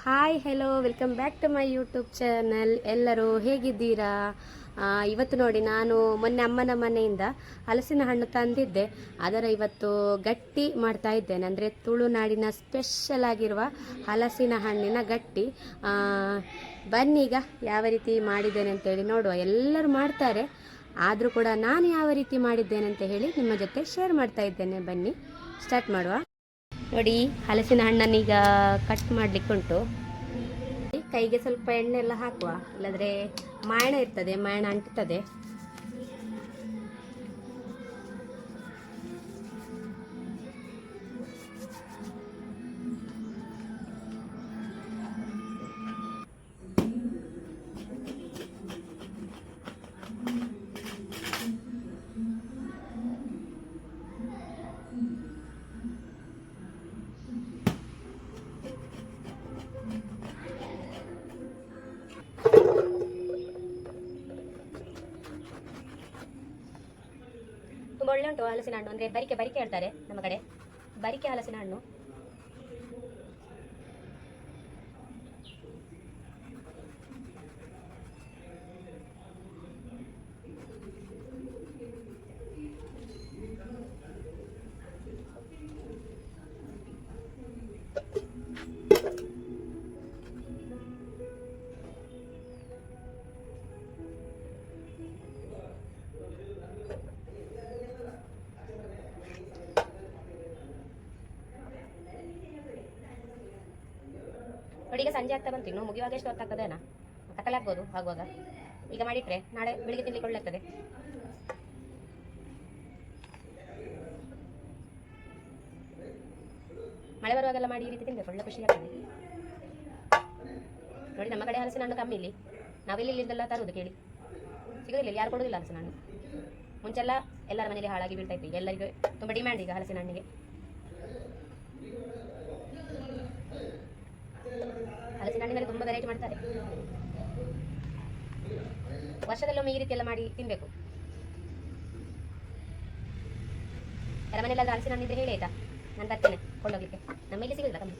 Hi hello welcome back to my YouTube channel. ಎಲ್ಲರೂ ಹೇಗಿದ್ದೀರಾ? ಇವತ್ತು ನೋಡಿ, ನಾನು ಮೊನ್ನೆ ಅಮ್ಮನ ಮನೆಯಿಂದ ಹಲಸಿನ ಹಣ್ಣು ತಂದಿದ್ದೆ. ಅದರ ಇವತ್ತು ಗಟ್ಟಿ ಮಾಡ್ತಾ ಇದ್ದೇನೆ, ಅಂದರೆ ತುಳುನಾಡಿನ ಸ್ಪೆಷಲ್ ಆಗಿರುವ ಹಲಸಿನ ಹಣ್ಣಿನ ಗಟ್ಟಿ. ಬನ್ನೀಗ ಯಾವ ರೀತಿ ಮಾಡಿದ್ದೇನೆ ಅಂತೇಳಿ ನೋಡುವ. ಎಲ್ಲರೂ ಮಾಡ್ತಾರೆ, ಆದರೂ ಕೂಡ ನಾನು ಯಾವ ರೀತಿ ಮಾಡಿದ್ದೇನೆ ಅಂತ ಹೇಳಿ ನಿಮ್ಮ ಜೊತೆ ಶೇರ್ ಮಾಡ್ತಾ ಇದ್ದೇನೆ. ಬನ್ನಿ ಸ್ಟಾರ್ಟ್ ಮಾಡುವ. ನೋಡಿ, ಹಲಸಿನ ಹಣ್ಣನ್ನು ಈಗ ಕಟ್ ಮಾಡಲಿಕ್ಕೆ ಉಂಟು. ಕೈಗೆ ಸ್ವಲ್ಪ ಎಣ್ಣೆ ಎಲ್ಲ ಹಾಕುವ, ಇಲ್ಲದ್ರೆ ಮಾಯಣ ಇರ್ತದೆ, ಮಾಯಣ ಅಂಟುತ್ತದೆ. ತುಂಬ ಒಳ್ಳೆ ಉಂಟು ಹಲಸಿನ ಹಣ್ಣು, ಅಂದರೆ ಬರಿಕೆ ಬರಿಕೆ ಹೇಳ್ತಾರೆ ನಮ್ಮ ಕಡೆ, ಬರಿಕೆ ಹಲಸಿನ ಹಣ್ಣು. ನೋಡಿ, ಈಗ ಸಂಜೆ ಆಗ್ತಾ ಬಂತು, ಇನ್ನು ಮುಗಿಯುವಾಗ ಎಷ್ಟು ಹೊತ್ತಾಗ್ತದೇನಾ, ಕತ್ತಲೆ ಆಗ್ಬೋದು ಆಗುವಾಗ. ಈಗ ಮಾಡಿಟ್ರೆ ನಾಳೆ ಬೆಳಿಗ್ಗೆ ತಿನ್ಲಿಕ್ಕೆ ಒಳ್ಳೆ ಆಗ್ತದೆ. ಮಳೆ ಬರುವಾಗೆಲ್ಲ ಮಾಡಿ ಈ ರೀತಿ ತಿನ್ಬೇಕು, ಒಳ್ಳೆ ಖುಷಿ ಆಗ್ತದೆ. ನೋಡಿ, ನಮ್ಮ ಕಡೆ ಹಲಸಿನ ಹಣ್ಣು ಕಮ್ಮಿ ಇಲ್ಲಿ, ನಾವೆಲ್ಲಿ ಇಲ್ಲಿಂದೆಲ್ಲ ತರುವುದು ಕೇಳಿ, ಸಿಗೋದಿಲ್ಲ, ಯಾರು ಕೊಡೋದಿಲ್ಲ ಹಲಸಿನ ಹಣ್ಣು. ಮುಂಚೆಲ್ಲ ಎಲ್ಲರ ಮನೇಲಿ ಹಾಳಾಗಿ ಬೀಳ್ತಾ ಇತ್ತು, ಎಲ್ಲರಿಗೂ ತುಂಬ ಡಿಮ್ಯಾಂಡ್ ಈಗ ಹಲಸಿನ ಹಣ್ಣಿಗೆ. ಹಲಸಿನ ಹಣ್ಣಿನಲ್ಲಿ ತುಂಬ ವೆರೈಟಿ ಮಾಡ್ತಾರೆ, ವರ್ಷದಲ್ಲೊಮ್ಮೆ ಈ ರೀತಿ ಎಲ್ಲ ಮಾಡಿ ತಿನ್ಬೇಕು. ಯಾರ ಮನೆಯಲ್ಲ ಹಲಸಿನ ಹಣ್ಣಿದ್ರೆ ಹೇಳಿ ಆಯ್ತಾ, ನಾನು ತರ್ತೇನೆ ಕೊಂಡೋಗ್ಲಿಕ್ಕೆ. ನಮ್ಮ ಇಲ್ಲಿ ಸಿಗೋದಿಲ್ಲ ಕಮ್ಮಿ.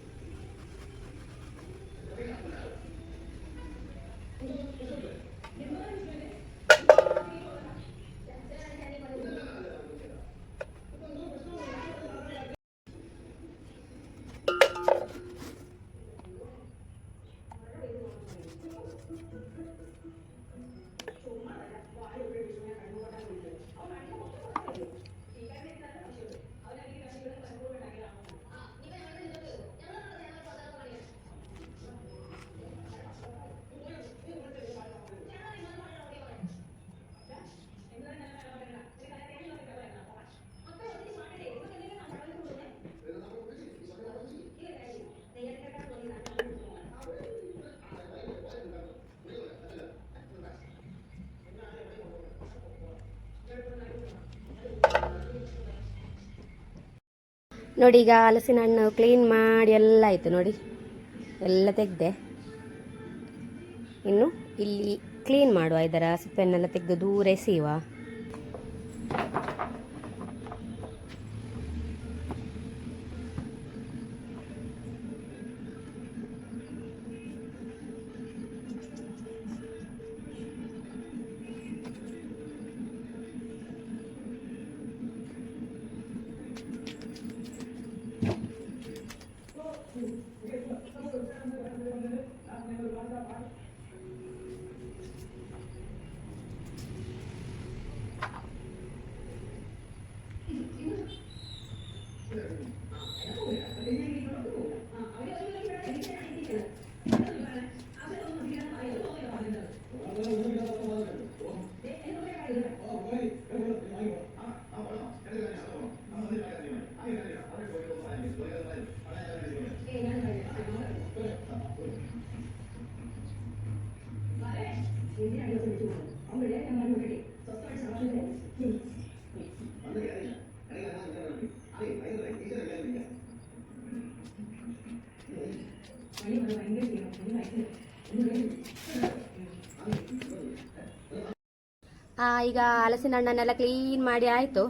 ನೋಡಿ, ಈಗ ಹಲಸಿನ ಹಣ್ಣು ಕ್ಲೀನ್ ಮಾಡಿ ಎಲ್ಲ ಆಯಿತು. ನೋಡಿ, ಎಲ್ಲ ತೆಗೆದೆ. ಇನ್ನು ಇಲ್ಲಿ ಕ್ಲೀನ್ ಮಾಡುವ, ಇದರ ಸಿಪ್ಪೆನ್ನೆಲ್ಲ ತೆಗೆದು ದೂರ ಎಸೆಯುವ. ಈಗ ಹಲಸಿನ ಹಣ್ಣನ್ನೆಲ್ಲ ಕ್ಲೀನ್ ಮಾಡಿ ಆಯಿತು.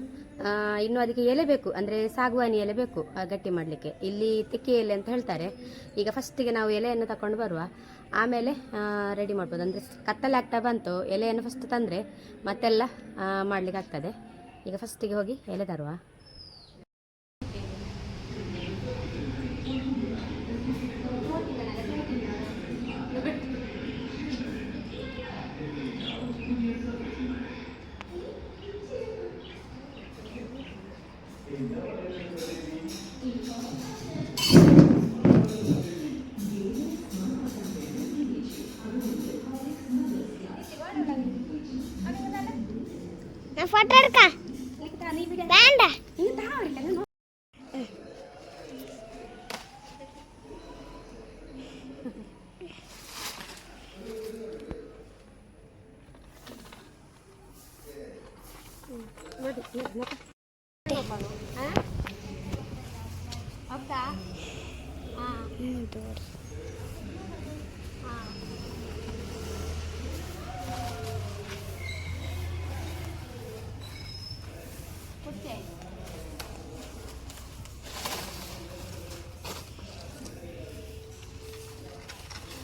ಇನ್ನು ಅದಕ್ಕೆ ಎಲೆ ಬೇಕು, ಅಂದರೆ ಸಾಗುವಾನಿ ಎಲೆ ಬೇಕು ಗಟ್ಟಿ ಮಾಡಲಿಕ್ಕೆ. ಇಲ್ಲಿ ತೆಕ್ಕೆ ಎಲೆ ಅಂತ ಹೇಳ್ತಾರೆ. ಈಗ ಫಸ್ಟಿಗೆ ನಾವು ಎಲೆಯನ್ನು ತಗೊಂಡು ಬರುವ, ಆಮೇಲೆ ರೆಡಿ ಮಾಡ್ಬೋದು. ಅಂದರೆ ಕತ್ತಲೆ ಆಗ್ತಾ ಬಂತು, ಎಲೆಯನ್ನು ಫಸ್ಟ್ ತಂದರೆ ಮತ್ತೆಲ್ಲ ಮಾಡಲಿಕ್ಕೆ ಆಗ್ತದೆ. ಈಗ ಫಸ್ಟಿಗೆ ಹೋಗಿ ಎಲೆ ತರುವ. फोटो എടുക്ക വേണ്ട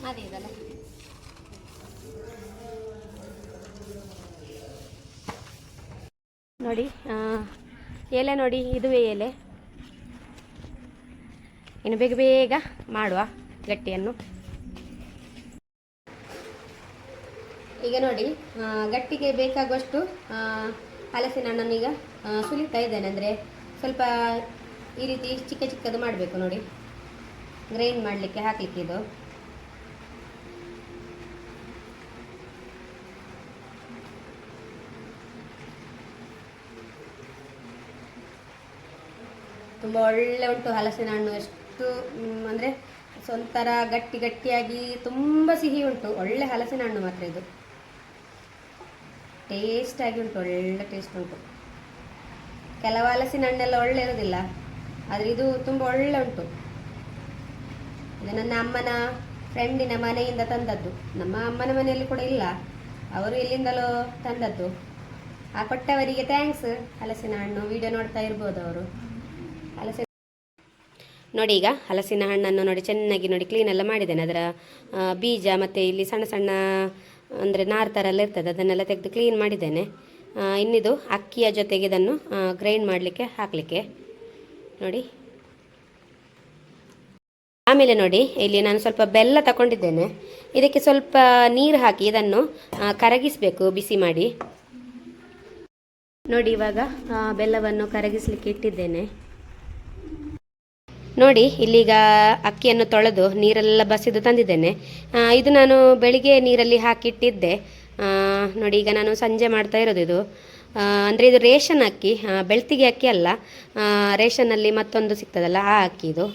ಅದೇ ಇದಲ್ಲ. ನೋಡಿ ಎಲೆ ನೋಡಿ, ಇದುವೇ ಎಲೆ. ಇನ್ನು ಬೇಗ ಬೇಗ ಮಾಡುವ ಗಟ್ಟಿಯನ್ನು. ಈಗ ನೋಡಿ ಗಟ್ಟಿಗೆ ಬೇಕಾಗುವಷ್ಟು ಹಲಸಿನ ಹಣ್ಣನ್ನು ಈಗ ಸುಲಿತಾ ಇದ್ದೇನೆ. ಅಂದರೆ ಸ್ವಲ್ಪ ಈ ರೀತಿ ಚಿಕ್ಕ ಚಿಕ್ಕದು ಮಾಡಬೇಕು ನೋಡಿ, ಗ್ರೈಂಡ್ ಮಾಡಲಿಕ್ಕೆ ಹಾಕಲಿಕ್ಕೆ. ಇದು ತುಂಬ ಒಳ್ಳೆ ಉಂಟು ಹಲಸಿನ ಹಣ್ಣು. ಎಷ್ಟು ಅಂದರೆ ಒಂಥರ ಗಟ್ಟಿ ಗಟ್ಟಿಯಾಗಿ ತುಂಬ ಸಿಹಿ ಉಂಟು. ಒಳ್ಳೆ ಹಲಸಿನ ಹಣ್ಣು ಮಾತ್ರ ಇದು. ಟೇಸ್ಟಾಗಿ ಉಂಟು, ಒಳ್ಳೆ ಟೇಸ್ಟ್ ಉಂಟು. ಕೆಲವು ಹಲಸಿನ ಹಣ್ಣೆಲ್ಲ ಒಳ್ಳೆ ಇರೋದಿಲ್ಲ, ಆದರೆ ಇದು ತುಂಬ ಒಳ್ಳೆ ಉಂಟು. ಇದು ನನ್ನ ಅಮ್ಮನ ಫ್ರೆಂಡಿನ ಮನೆಯಿಂದ ತಂದದ್ದು. ನಮ್ಮ ಅಮ್ಮನ ಮನೆಯಲ್ಲಿ ಕೂಡ ಇಲ್ಲ, ಅವರು ಎಲ್ಲಿಂದಲೋ ತಂದದ್ದು. ಆ ಕೊಟ್ಟವರಿಗೆ ಥ್ಯಾಂಕ್ಸ್. ಹಲಸಿನ ಹಣ್ಣು ವಿಡಿಯೋ ನೋಡ್ತಾ ಇರ್ಬೋದು ಅವರು. ಹಲಸಿನ ನೋಡಿ, ಈಗ ಹಲಸಿನ ಹಣ್ಣನ್ನು ನೋಡಿ ಚೆನ್ನಾಗಿ ನೋಡಿ ಕ್ಲೀನ್ ಎಲ್ಲ ಮಾಡಿದ್ದೇನೆ. ಅದರ ಬೀಜ ಮತ್ತು ಇಲ್ಲಿ ಸಣ್ಣ ಸಣ್ಣ ಅಂದರೆ ನಾರು ಥರ ಎಲ್ಲ ಇರ್ತದೆ, ಅದನ್ನೆಲ್ಲ ತೆಗೆದು ಕ್ಲೀನ್ ಮಾಡಿದ್ದೇನೆ. ಇನ್ನಿದು ಅಕ್ಕಿಯ ಜೊತೆಗೆ ಇದನ್ನು ಗ್ರೈಂಡ್ ಮಾಡಲಿಕ್ಕೆ ಹಾಕಲಿಕ್ಕೆ ನೋಡಿ. ಆಮೇಲೆ ನೋಡಿ, ಇಲ್ಲಿ ನಾನು ಸ್ವಲ್ಪ ಬೆಲ್ಲ ತಗೊಂಡಿದ್ದೇನೆ. ಇದಕ್ಕೆ ಸ್ವಲ್ಪ ನೀರು ಹಾಕಿ ಇದನ್ನು ಕರಗಿಸಬೇಕು ಬಿಸಿ ಮಾಡಿ. ನೋಡಿ, ಇವಾಗ ಬೆಲ್ಲವನ್ನು ಕರಗಿಸಲಿಕ್ಕೆ ಇಟ್ಟಿದ್ದೇನೆ. ನೋಡಿ, ಇಲ್ಲೀಗ ಅಕ್ಕಿಯನ್ನು ತೊಳೆದು ನೀರೆಲ್ಲ ಬಸಿದು ತಂದಿದ್ದೇನೆ. ಇದು ನಾನು ಬೆಳಿಗ್ಗೆ ನೀರಲ್ಲಿ ಹಾಕಿಟ್ಟಿದ್ದೆ. ನೋಡಿ, ಈಗ ನಾನು ಸಂಜೆ ಮಾಡ್ತಾ ಇರೋದು ಇದು. ಅಂದರೆ ಇದು ರೇಷನ್ ಅಕ್ಕಿ, ಬೆಳ್ತಿಗೆ ಅಕ್ಕಿ ಅಲ್ಲ. ರೇಷನ್ನಲ್ಲಿ ಮತ್ತೊಂದು ಸಿಗ್ತದಲ್ಲ, ಆ ಅಕ್ಕಿ ಇದು.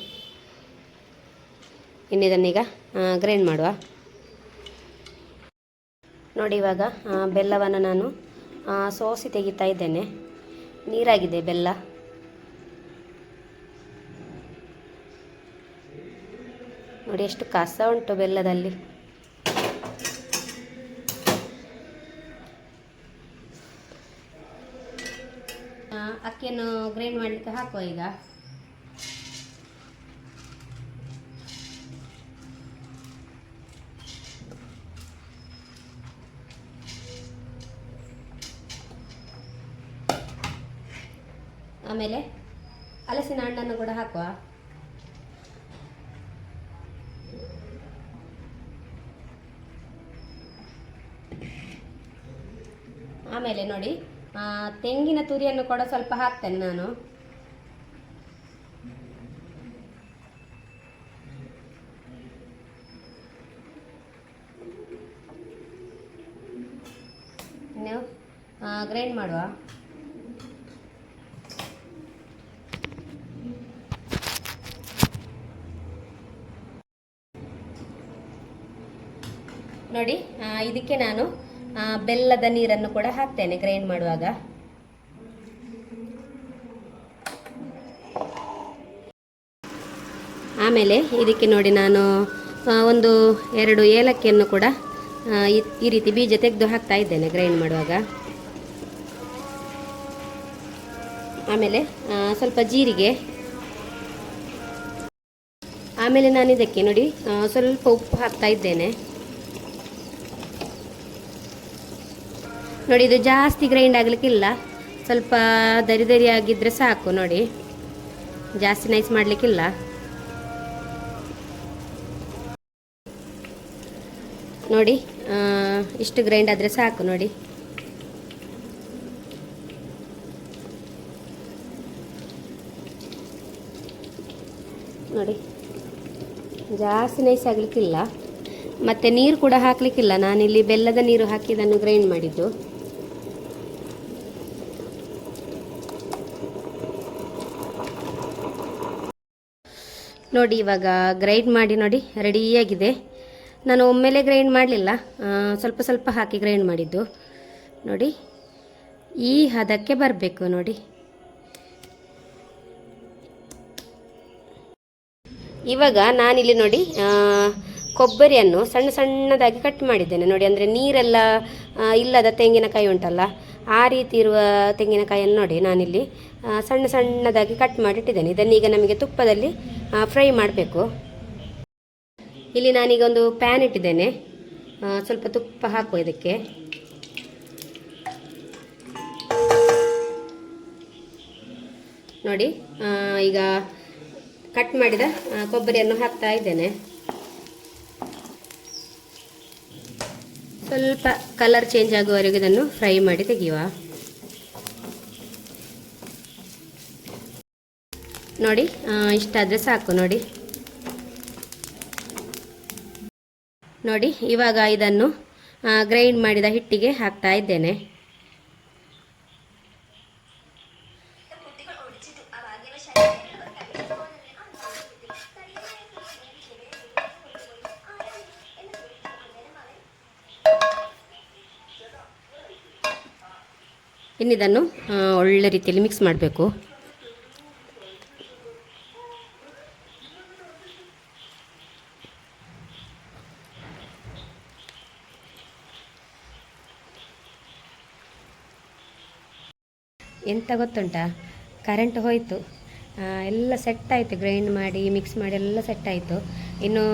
ಇನ್ನಿದನ್ನೀಗ ಗ್ರೈಂಡ್ ಮಾಡುವ. ನೋಡಿ, ಇವಾಗ ಬೆಲ್ಲವನ್ನು ನಾನು ಸೋಸಿ ತೆಗಿತಾ ಇದ್ದೇನೆ. ನೀರಾಗಿದೆ ಬೆಲ್ಲ. ನೋಡಿ ಎಷ್ಟು ಕಸ ಉಂಟು ಬೆಲ್ಲದಲ್ಲಿ. ಅಕ್ಕಿಯನ್ನು ಗ್ರೈಂಡ್ ಮಾಡಲಿಕ್ಕೆ ಹಾಕುವ ಈಗ. ಆಮೇಲೆ ಹಲಸಿನ ಹಣ್ಣನ್ನು ಕೂಡ ಹಾಕುವ. ಆಮೇಲೆ ನೋಡಿ, ತೆಂಗಿನ ತುರಿಯನ್ನು ಕೂಡ ಸ್ವಲ್ಪ ಹಾಕ್ತೇನೆ ನಾನು. ನೀವು ಗ್ರೈಂಡ್ ಮಾಡುವ. ನೋಡಿ, ಇದಕ್ಕೆ ನಾನು ಬೆಲ್ಲದ ನೀರನ್ನು ಕೂಡ ಹಾಕ್ತೇನೆ ಗ್ರೈಂಡ್ ಮಾಡುವಾಗ. ಆಮೇಲೆ ಇದಕ್ಕೆ ನೋಡಿ ನಾನು ಒಂದು 2 ಏಲಕ್ಕಿಯನ್ನು ಕೂಡ ಈ ರೀತಿ ಬೀಜ ತೆಗೆದು ಹಾಕ್ತಾ ಇದ್ದೇನೆ ಗ್ರೈಂಡ್ ಮಾಡುವಾಗ. ಆಮೇಲೆ ಸ್ವಲ್ಪ ಜೀರಿಗೆ, ಆಮೇಲೆ ನಾನು ಇದಕ್ಕೆ ನೋಡಿ ಸ್ವಲ್ಪ ಉಪ್ಪು ಹಾಕ್ತಾ ಇದ್ದೇನೆ. ನೋಡಿ, ಇದು ಜಾಸ್ತಿ ಗ್ರೈಂಡ್ ಆಗಲಿಕ್ಕಿಲ್ಲ, ಸ್ವಲ್ಪ ದರಿ ದರಿ ಆಗಿದ್ದರೆ ಸಾಕು. ನೋಡಿ, ಜಾಸ್ತಿ ನೈಸ್ ಮಾಡಲಿಕ್ಕಿಲ್ಲ. ನೋಡಿ, ಇಷ್ಟು ಗ್ರೈಂಡ್ ಆದರೆ ಸಾಕು. ನೋಡಿ, ನೋಡಿ, ಜಾಸ್ತಿ ನೈಸ್ ಆಗಲಿಕ್ಕಿಲ್ಲ. ಮತ್ತು ನೀರು ಕೂಡ ಹಾಕಲಿಕ್ಕಿಲ್ಲ. ನಾನಿಲ್ಲಿ ಬೆಲ್ಲದ ನೀರು ಹಾಕಿ ಇದನ್ನು ಗ್ರೈಂಡ್ ಮಾಡಿದ್ದು. ನೋಡಿ, ಇವಾಗ ಗ್ರೈಂಡ್ ಮಾಡಿ ನೋಡಿ ರೆಡಿಯಾಗಿದೆ. ನಾನು ಒಮ್ಮೆಲೆ ಗ್ರೈಂಡ್ ಮಾಡಲಿಲ್ಲ, ಸ್ವಲ್ಪ ಸ್ವಲ್ಪ ಹಾಕಿ ಗ್ರೈಂಡ್ ಮಾಡಿದ್ದು. ನೋಡಿ, ಈ ಹದಕ್ಕೆ ಬರಬೇಕು. ನೋಡಿ, ಇವಾಗ ನಾನಿಲ್ಲಿ ನೋಡಿ ಕೊಬ್ಬರಿಯನ್ನು ಸಣ್ಣ ಸಣ್ಣದಾಗಿ ಕಟ್ ಮಾಡಿದ್ದೇನೆ. ನೋಡಿ, ಅಂದರೆ ನೀರೆಲ್ಲ ಇಲ್ಲದ ತೆಂಗಿನಕಾಯಿ ಉಂಟಲ್ಲ, ಆ ರೀತಿ ಇರುವ ತೆಂಗಿನಕಾಯಿಯನ್ನು ನೋಡಿ ನಾನಿಲ್ಲಿ ಸಣ್ಣ ಸಣ್ಣದಾಗಿ ಕಟ್ ಮಾಡಿಟ್ಟಿದ್ದೇನೆ. ಇದನ್ನೀಗ ನಮಗೆ ತುಪ್ಪದಲ್ಲಿ ಫ್ರೈ ಮಾಡಬೇಕು. ಇಲ್ಲಿ ನಾನೀಗ ಒಂದು ಪ್ಯಾನ್ ಇಟ್ಟಿದ್ದೇನೆ, ಸ್ವಲ್ಪ ತುಪ್ಪ ಹಾಕುವ ಇದಕ್ಕೆ. ನೋಡಿ, ಈಗ ಕಟ್ ಮಾಡಿದ ಕೊಬ್ಬರಿಯನ್ನು ಹಾಕ್ತಾ ಇದ್ದೇನೆ. ಸ್ವಲ್ಪ ಕಲರ್ ಚೇಂಜ್ ಆಗುವವರೆಗೆ ಇದನ್ನು ಫ್ರೈ ಮಾಡಿ ತೆಗೆಯುವ. ನೋಡಿ, ಇಷ್ಟಾದರೆ ಸಾಕು. ನೋಡಿ, ನೋಡಿ, ಇವಾಗ ಇದನ್ನು ಗ್ರೈಂಡ್ ಮಾಡಿದ ಹಿಟ್ಟಿಗೆ ಹಾಕ್ತಾ ಇದ್ದೇನೆ. ಇನ್ನಿದನ್ನು ಒಳ್ಳೆ ರೀತಿಯಲ್ಲಿ ಮಿಕ್ಸ್ ಮಾಡಬೇಕು. ಎಂತ ಗೊತ್ತುಂಟಾ, ಕರೆಂಟ್ ಹೋಯಿತು, ಎಲ್ಲ ಸೆಟ್ ಆಯಿತು. ಗ್ರೈಂಡ್ ಮಾಡಿ ಮಿಕ್ಸ್ ಮಾಡಿ ಎಲ್ಲ ಸೆಟ್ ಆಯಿತು. ಇನ್ನು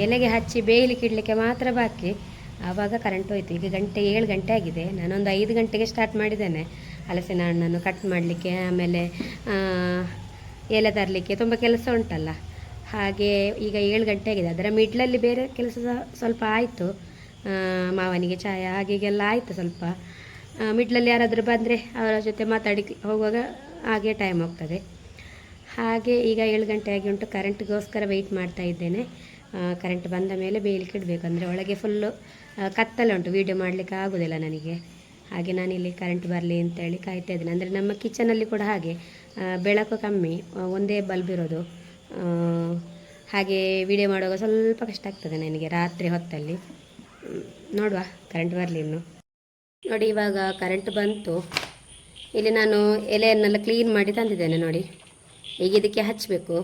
ಎಲೆಗೆ ಹಚ್ಚಿ ಬೇಯಲಿಕ್ಕೆ ಇಡಲಿಕ್ಕೆ ಮಾತ್ರ ಬಾಕಿ. ಆವಾಗ ಕರೆಂಟ್ ಹೋಯಿತು. ಈಗ 7 ಗಂಟೆ ಆಗಿದೆ. ನಾನೊಂದು 5 ಗಂಟೆಗೆ ಸ್ಟಾರ್ಟ್ ಮಾಡಿದ್ದೇನೆ ಹಲಸಿನ ಹಣ್ಣನ್ನು ಕಟ್ ಮಾಡಲಿಕ್ಕೆ, ಆಮೇಲೆ ಎಲೆ ತರಲಿಕ್ಕೆ ತುಂಬ ಕೆಲಸ ಉಂಟಲ್ಲ. ಹಾಗೆ ಈಗ 7 ಗಂಟೆ ಆಗಿದೆ. ಅದರ ಮಿಡ್ಲಲ್ಲಿ ಬೇರೆ ಕೆಲಸ ಸ್ವಲ್ಪ ಆಯಿತು, ಮಾವನಿಗೆ ಚಾಯ ಹಾಗೆಲ್ಲ ಆಯಿತು. ಸ್ವಲ್ಪ ಮಿಡ್ಲಲ್ಲಿ ಯಾರಾದರೂ ಬಂದರೆ ಅವರ ಜೊತೆ ಮಾತಾಡಿ ಹೋಗುವಾಗ ಹಾಗೆ ಟೈಮ್ ಹೋಗ್ತದೆ. ಹಾಗೆ ಈಗ 7 ಗಂಟೆ ಆಗಿ ಉಂಟು. ಕರೆಂಟ್ಗೋಸ್ಕರ ವೆಯ್ಟ್ ಮಾಡ್ತಾ ಇದ್ದೇನೆ. ಕರೆಂಟ್ ಬಂದ ಮೇಲೆ ಬೇಯಲಿಕ್ಕೆ ಇಡಬೇಕು. ಅಂದರೆ ಒಳಗೆ ಫುಲ್ಲು ಕತ್ತಲೆ ಉಂಟು, ವೀಡಿಯೋ ಮಾಡಲಿಕ್ಕೆ ಆಗೋದಿಲ್ಲ ನನಗೆ. ಹಾಗೆ ನಾನಿಲ್ಲಿ ಕರೆಂಟ್ ಬರಲಿ ಅಂತೇಳಿ ಕಾಯ್ತಾ ಇದ್ದೇನೆ. ಅಂದರೆ ನಮ್ಮ ಕಿಚನಲ್ಲಿ ಕೂಡ ಹಾಗೆ ಬೆಳಕು ಕಮ್ಮಿ, ಒಂದೇ ಬಲ್ಬ್ ಇರೋದು. ಹಾಗೆ ವಿಡಿಯೋ ಮಾಡುವಾಗ ಸ್ವಲ್ಪ ಕಷ್ಟ ಆಗ್ತದೆ ನನಗೆ ರಾತ್ರಿ ಹೊತ್ತಲ್ಲಿ. ನೋಡುವ, ಕರೆಂಟ್ ಬರಲಿ ಇನ್ನು. ನೋಡಿ, ಇವಾಗ ಕರೆಂಟ್ ಬಂತು. ಇಲ್ಲಿ ನಾನು ಎಲೆಯನ್ನೆಲ್ಲ ಕ್ಲೀನ್ ಮಾಡಿ ತಂದಿದ್ದೇನೆ. ನೋಡಿ, ಈಗ ಇದಕ್ಕೆ ಹಚ್ಚಬೇಕು.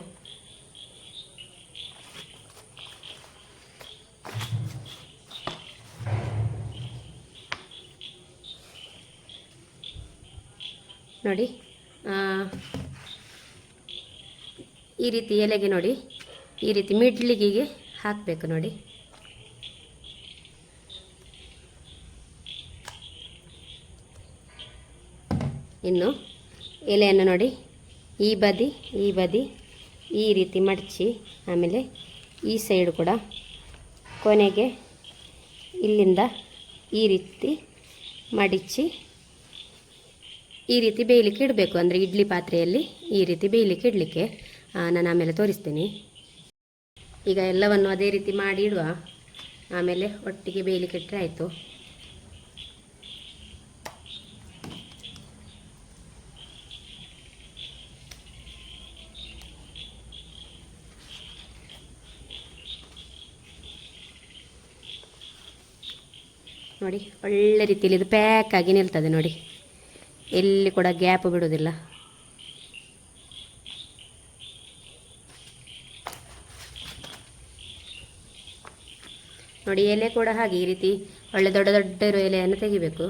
ನೋಡಿ, ಈ ರೀತಿ ಎಲೆಗೆ ನೋಡಿ ಈ ರೀತಿ ಮಿಡ್ಲಿಗೆ ಹಾಕಬೇಕು. ನೋಡಿ, ಇನ್ನು ಎಲೆಯನ್ನು ನೋಡಿ ಈ ಬದಿ ಈ ರೀತಿ ಮಡಚಿ, ಆಮೇಲೆ ಈ ಸೈಡು ಕೂಡ ಕೊನೆಗೆ ಇಲ್ಲಿಂದ ಈ ರೀತಿ ಮಡಿಚಿ ಈ ರೀತಿ ಬೇಯಲಿಕ್ಕೆ ಇಡಬೇಕು. ಅಂದರೆ ಇಡ್ಲಿ ಪಾತ್ರೆಯಲ್ಲಿ ಈ ರೀತಿ ಬೇಯಲಿಕ್ಕೆ ಇಡಲಿಕ್ಕೆ ನಾನು ಆಮೇಲೆ ತೋರಿಸ್ತೀನಿ. ಈಗ ಎಲ್ಲವನ್ನು ಅದೇ ರೀತಿ ಮಾಡಿ ಇಡುವ, ಆಮೇಲೆ ಒಟ್ಟಿಗೆ ಬೇಯಲಿಕ್ಕೆ ಇಟ್ಟರೆ ಆಯಿತು. ನೋಡಿ, ಒಳ್ಳೆ ರೀತಿಯಲ್ಲಿ ಇದು ಪ್ಯಾಕ್ ಆಗಿ ನಿಲ್ತದೆ. ನೋಡಿ, ಎಲ್ಲಿ ಕೂಡ ಗ್ಯಾಪ್ ಬಿಡೋದಿಲ್ಲ. ನೋಡಿ, ಎಲೆ ಕೂಡ ಹಾಗೆ ಈ ರೀತಿ ಒಳ್ಳೆ ದೊಡ್ಡ ದೊಡ್ಡ ಇರೋ ಎಲೆಯನ್ನು ತೆಗಿಬೇಕು.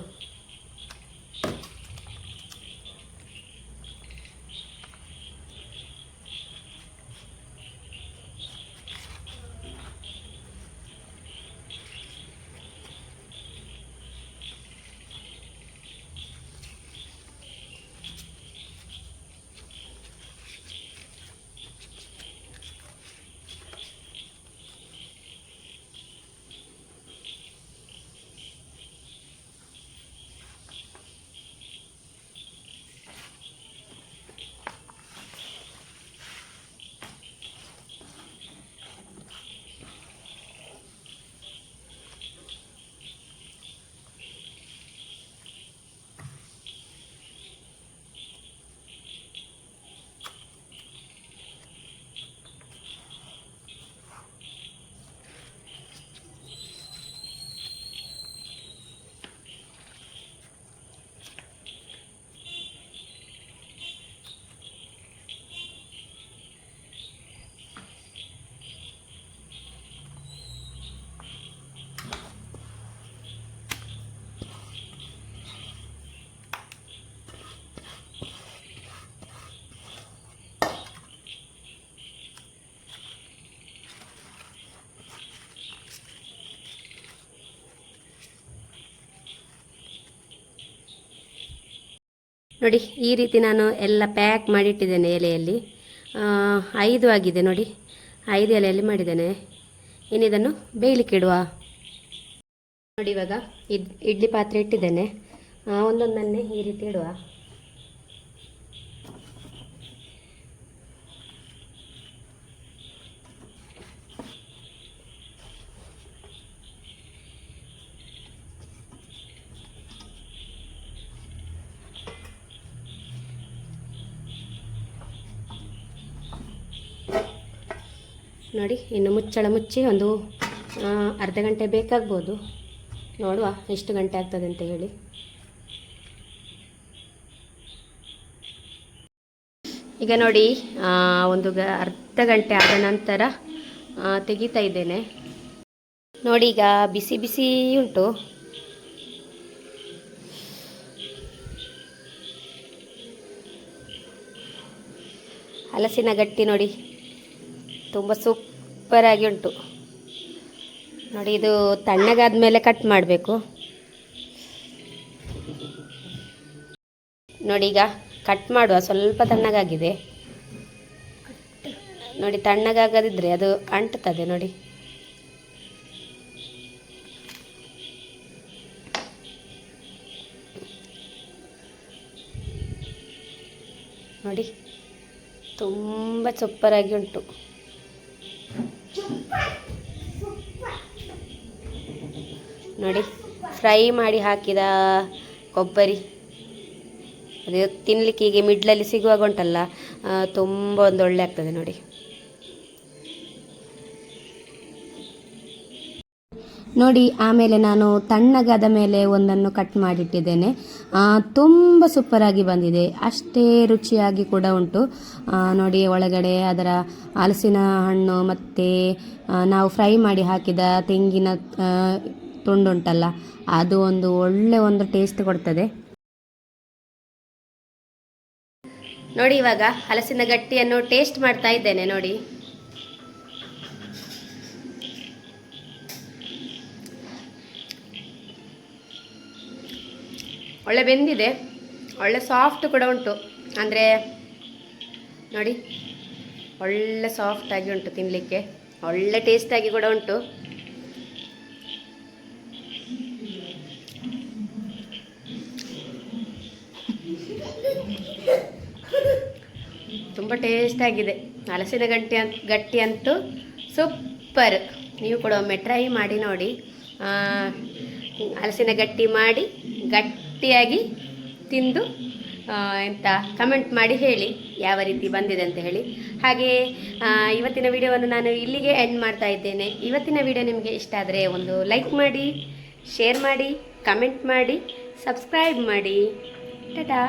ನೋಡಿ ಈ ರೀತಿ ನಾನು ಎಲ್ಲ ಪ್ಯಾಕ್ ಮಾಡಿಟ್ಟಿದ್ದೇನೆ ಎಲೆಯಲ್ಲಿ. 5 ಆಗಿದೆ ನೋಡಿ, 5 ಎಲೆಯಲ್ಲಿ ಮಾಡಿದ್ದೇನೆ. ಇನ್ನಿದನ್ನು ಬೇಯಲಿಕ್ಕೆ ಇಡುವ. ನೋಡಿ ಇವಾಗ ಇಡ್ಲಿ ಪಾತ್ರೆ ಇಟ್ಟಿದ್ದೇನೆ. ಒಂದೊಂದನ್ನೇ ಈ ರೀತಿ ಇಡುವ. ನೋಡಿ ಇನ್ನು ಮುಚ್ಚಳ ಮುಚ್ಚಿ ಒಂದು ಅರ್ಧ ಗಂಟೆ ಬೇಕಾಗ್ಬೋದು. ನೋಡುವ ಎಷ್ಟು ಗಂಟೆ ಆಗ್ತದೆ ಅಂತ ಹೇಳಿ. ಈಗ ನೋಡಿ ಒಂದು ಅರ್ಧ ಗಂಟೆ ಆದ ನಂತರ ತೆಗಿತಾ ಇದ್ದೇನೆ. ನೋಡಿ ಈಗ ಬಿಸಿ ಬಿಸಿ ಉಂಟು. ಹಲಸಿನ ಗಟ್ಟಿ ನೋಡಿ ತುಂಬ ಸೂಪರಾಗಿ ಉಂಟು. ನೋಡಿ ಇದು ತಣ್ಣಗಾದ ಮೇಲೆ ಕಟ್ ಮಾಡಬೇಕು. ನೋಡಿ ಈಗ ಕಟ್ ಮಾಡುವ. ಸ್ವಲ್ಪ ತಣ್ಣಗಾಗಿದೆ ನೋಡಿ, ತಣ್ಣಗಾಗದಿದ್ರೆ ಅದು ಅಂಟುತ್ತದೆ ನೋಡಿ. ನೋಡಿ ತುಂಬ ಸೂಪರಾಗಿ ಉಂಟು. ನೋಡಿ ಫ್ರೈ ಮಾಡಿ ಹಾಕಿದ ಕೊಬ್ಬರಿ, ಅದು ತಿನ್ನಲಿಕ್ಕೆ ಹೀಗೆ ಮಿಡ್ಲಲ್ಲಿ ಸಿಗುವಾಗ ಉಂಟಲ್ಲ, ತುಂಬ ಒಂದು ಒಳ್ಳೆ ಆಗ್ತದೆ ನೋಡಿ. ನೋಡಿ ಆಮೇಲೆ ನಾನು ತಣ್ಣಗಾದ ಮೇಲೆ ಒಂದನ್ನು ಕಟ್ ಮಾಡಿಟ್ಟಿದ್ದೇನೆ. ತುಂಬ ಸೂಪರಾಗಿ ಬಂದಿದೆ, ಅಷ್ಟೇ ರುಚಿಯಾಗಿ ಕೂಡ ಉಂಟು. ನೋಡಿ ಒಳಗಡೆ ಅದರ ಹಲಸಿನ ಹಣ್ಣು ಮತ್ತು ನಾವು ಫ್ರೈ ಮಾಡಿ ಹಾಕಿದ ತೆಂಗಿನ ತುಂಡುಂಟಲ್ಲ, ಅದು ಒಂದು ಟೇಸ್ಟ್ ಕೊಡ್ತದೆ. ನೋಡಿ ಇವಾಗ ಹಲಸಿನ ಗಟ್ಟಿಯನ್ನು ಟೇಸ್ಟ್ ಮಾಡ್ತಾ ಇದ್ದೇನೆ. ನೋಡಿ ಒಳ್ಳೆ ಬೆಂದಿದೆ, ಒಳ್ಳೆ ಸಾಫ್ಟ್ ಕೂಡ ಉಂಟು. ಅಂದರೆ ನೋಡಿ ಒಳ್ಳೆ ಸಾಫ್ಟಾಗಿ ಉಂಟು, ತಿನ್ನಲಿಕ್ಕೆ ಒಳ್ಳೆ ಟೇಸ್ಟಾಗಿ ಕೂಡ ಉಂಟು. ತುಂಬ ಟೇಸ್ಟಾಗಿದೆ ಹಲಸಿನ ಗಟ್ಟಿ ಅಂತೂ ಸೂಪರ್. ನೀವು ಕೂಡ ಒಮ್ಮೆ ಟ್ರೈ ಮಾಡಿ ನೋಡಿ. ಹಲಸಿನ ಗಟ್ಟಿ ಮಾಡಿ ಗಟ್ಟಿಯಾಗಿ ತಿಂದು ಎಂತ ಕಮೆಂಟ್ ಮಾಡಿ ಹೇಳಿ ಯಾವ ರೀತಿ ಬಂದಿದೆ ಅಂತ ಹೇಳಿ. ಹಾಗೆ ಇವತ್ತಿನ ವಿಡಿಯೋವನ್ನು ನಾನು ಇಲ್ಲಿಗೆ ಎಂಡ್ ಮಾಡ್ತಾ ಇದ್ದೇನೆ. ಇವತ್ತಿನ ವಿಡಿಯೋ ನಿಮಗೆ ಇಷ್ಟ ಆದರೆ ಒಂದು ಲೈಕ್ ಮಾಡಿ, ಶೇರ್ ಮಾಡಿ, ಕಮೆಂಟ್ ಮಾಡಿ, ಸಬ್ಸ್ಕ್ರೈಬ್ ಮಾಡಿ. ಟಾಟಾ.